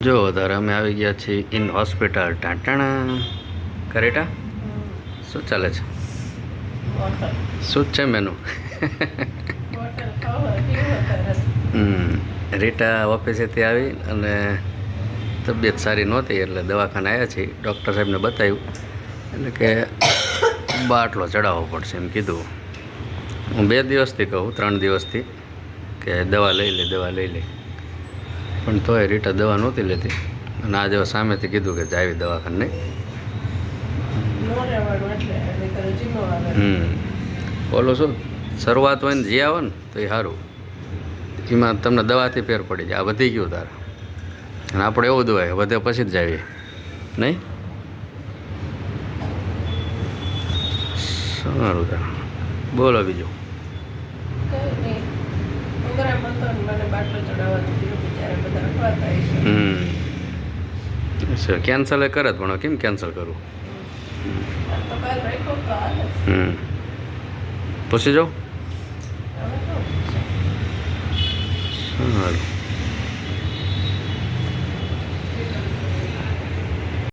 જો તારે અમે આવી ગયા છીએ ઇન હોસ્પિટલ ટાટાણા કરેટા શું ચાલે છે શું જ છે મેનુ રીટા ઓફિસેથી આવી અને તબિયત સારી નહોતી એટલે દવાખાને આવ્યા છીએ ડૉક્ટર સાહેબને બતાવ્યું એટલે કે બાટલો ચડાવવો પડશે એમ કીધું હું 2 દિવસથી કહું 3 દિવસથી કે દવા લઈ લે પણ તોય રીટા દવા નહોતી લેતી અને આજે સામેથી કીધું કે જાવી દવાખાને બોલો શું શરૂઆત હોય ને જી આવે ને તો એ સારું એમાં તમને દવાથી ફેર પડી જાય આ વધી ગયું તારે અને આપણે એવું દવાય વધે પછી જ જાવીએ નહીં સારું તારે બોલો બીજું કેન્સલ એ કરે પણ કેમ કેન્સલ કરવું પૂછી જાઉં સારું